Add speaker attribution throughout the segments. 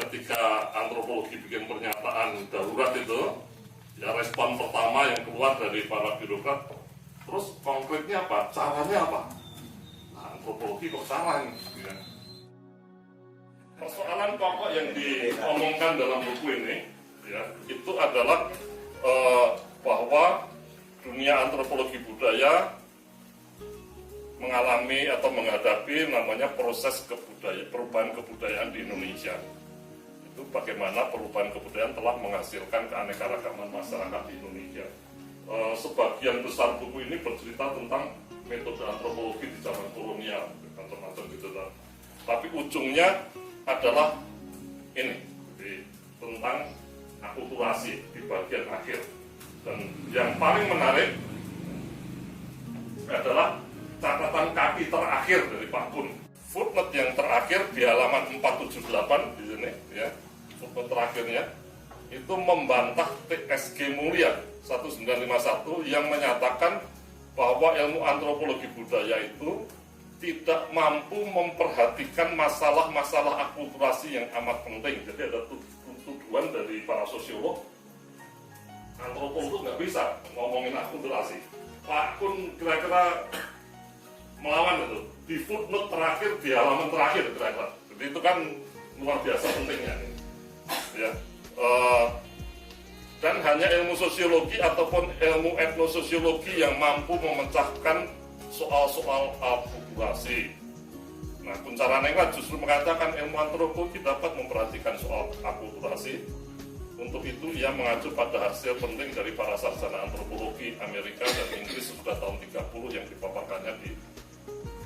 Speaker 1: ketika antropologi bikin pernyataan darurat itu, ya respon pertama yang keluar dari para birokrat, terus konkretnya apa? Caranya apa? Nah, antropologi kok caranya? Ya. Persoalan pokok yang diomongkan dalam buku ini, ya, itu adalah bahwa dunia antropologi budaya mengalami atau menghadapi namanya proses perubahan kebudayaan di Indonesia. Itu bagaimana perubahan kebudayaan telah menghasilkan keanekaragaman masyarakat di Indonesia. Sebagian besar buku ini bercerita tentang metode antropologi di zaman kolonial, macam-macam gitu. Tapi ujungnya adalah ini, tentang akulturasi di bagian akhir. Dan yang paling menarik adalah catatan kaki terakhir dari Pak Kun. Footnote yang terakhir di halaman 478 di sini, ya, footnote terakhirnya itu membantah TSG Mulia 1951 yang menyatakan bahwa ilmu antropologi budaya itu tidak mampu memperhatikan masalah-masalah akulturasi yang amat penting. Jadi ada tuduhan dari para sosiolog, antropolog itu nggak bisa ngomongin akulturasi. Pak Kun kira-kira melawan itu di footnote terakhir di halaman terakhir kira-kira. Jadi itu kan luar biasa pentingnya, ya. Dan hanya ilmu sosiologi ataupun ilmu etnososiologi yang mampu memecahkan soal-soal akulturasi. Nah, Kuncaranengrat justru mengatakan ilmu antropologi dapat memperhatikan soal akulturasi. Untuk itu ia mengacu pada hasil penting dari para sarjana antropologi Amerika dan Inggris sudah tahun 30 yang dipaparkannya di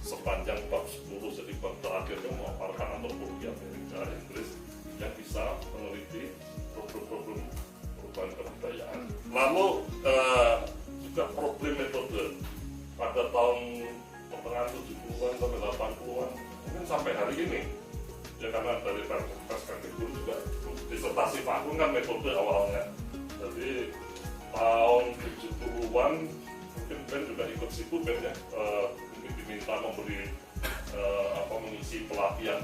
Speaker 1: sepanjang bab 10, jadi bab terakhir yang memaparkan antropologi Amerika dan Inggris yang bisa meneliti problem-problem perubahan kebudayaan. Lalu juga problem metode pada tahun pertengahan 70-an sampai 80-an, mungkin sampai hari ini, ya karena dari Fakultas Kandikbud juga disertasi Pak Kun kan metode awalnya. Jadi tahun 70-an mungkin Ben juga ikut situ Ben ya, diminta memberi mengisi pelatihan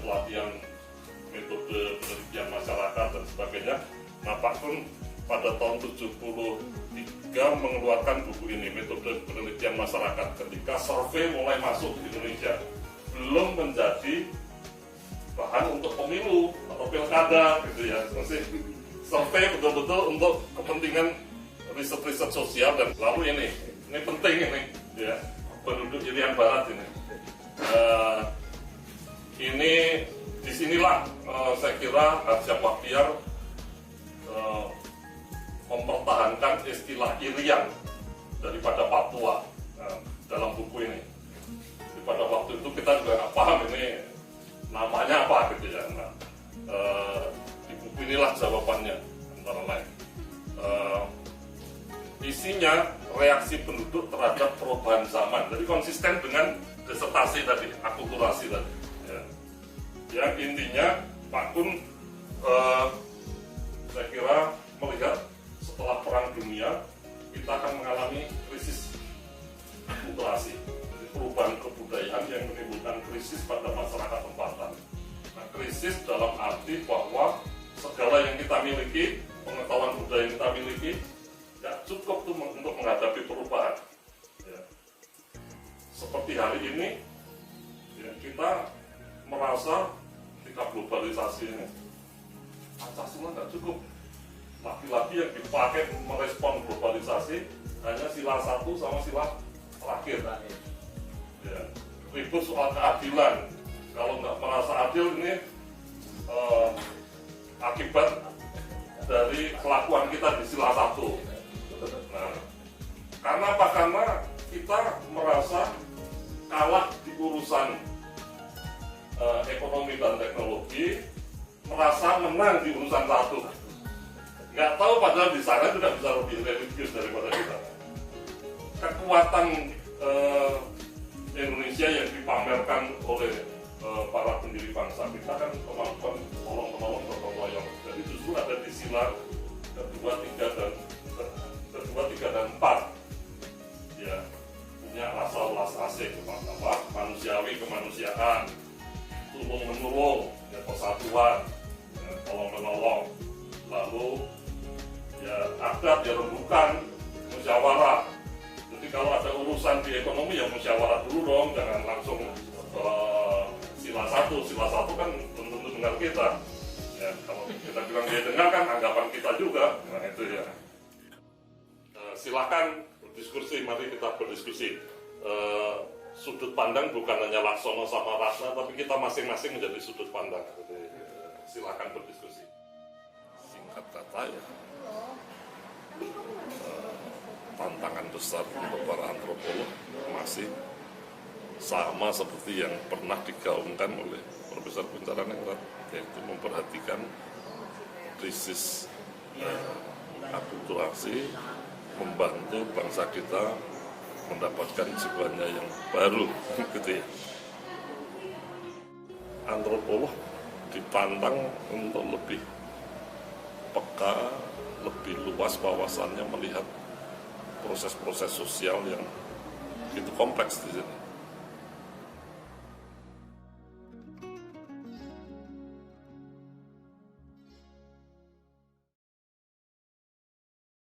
Speaker 1: metode penelitian masyarakat dan sebagainya. Nah, Pak Kun pada tahun 73 mengeluarkan buku ini, metode penelitian masyarakat, ketika survei mulai masuk di Indonesia, belum menjadi bahan untuk pemilu atau pilkada gitu ya. Masih survei betul-betul untuk kepentingan riset-riset sosial. Dan lalu ini penting ini ya, penduduk Irian Barat ini. Ini disinilah saya kira Arsyad Bahtiar mempertahankan istilah Irian daripada Papua dalam buku ini. Jadi pada waktu itu kita juga nggak paham ini namanya apa gitu ya. Nah, di buku inilah jawabannya antara lain. Isinya reaksi penduduk terhadap perubahan zaman. Jadi konsisten dengan disertasi tadi, akulturasi tadi. Ya. Yang intinya Pak Kun saya kira melihat setelah Perang Dunia kita akan mengalami krisis akulturasi, jadi perubahan kebudayaan yang menimbulkan krisis pada masyarakat tempatan. Nah, krisis dalam arti bahwa segala yang kita miliki, pengetahuan budaya yang kita miliki, ya cukup tuh untuk menghadapi perubahan. Ya. Seperti hari ini, ya, kita merasa ketika globalisasi ini, Pancasila nggak cukup. Laki-laki yang dipakai merespon globalisasi hanya sila 1 sama sila terakhir. Ya. Ribut soal keadilan. Kalau nggak merasa adil ini akibat dari kelakuan kita di sila 1. Nah, karena apa? Karena kita merasa kalah di urusan ekonomi dan teknologi, merasa menang di urusan 1. Nggak tahu padahal di sana juga bisa lebih religius daripada kita. Kekuatan Indonesia yang dipamerkan oleh para pendiri bangsa kita kan kemampuan tolong-menolong gotong royong. Jadi justru ada di sila kedua, tiga dan 4. Ya, punya rasa welas asih, manusiawi kemanusiaan, tulung menulung, ya, persatuan. Ya. tolong menolong, lalu ya adat ya rembukan, musyawarah. Jadi kalau ada urusan di ekonomi ya musyawarah dulu dong, jangan langsung sila satu kan belum tentu dengar kita. Ya, kalau kita bilang dia dengar kan anggapan kita juga, nah itu ya. Silakan berdiskusi, mari kita berdiskusi. Sudut pandang bukan hanya Laksono sama Ratna, tapi kita masing-masing menjadi sudut pandang. Jadi, silakan berdiskusi. Singkat kata ya, tantangan besar untuk para antropolog masih sama seperti yang pernah digaungkan oleh Profesor Kuncharaningrat, yaitu memperhatikan krisis akulturasi, membantu bangsa kita mendapatkan jiwanya yang baru, gitu ya. Antropolog dipandang untuk lebih peka, lebih luas wawasannya melihat proses-proses sosial yang begitu kompleks di sini.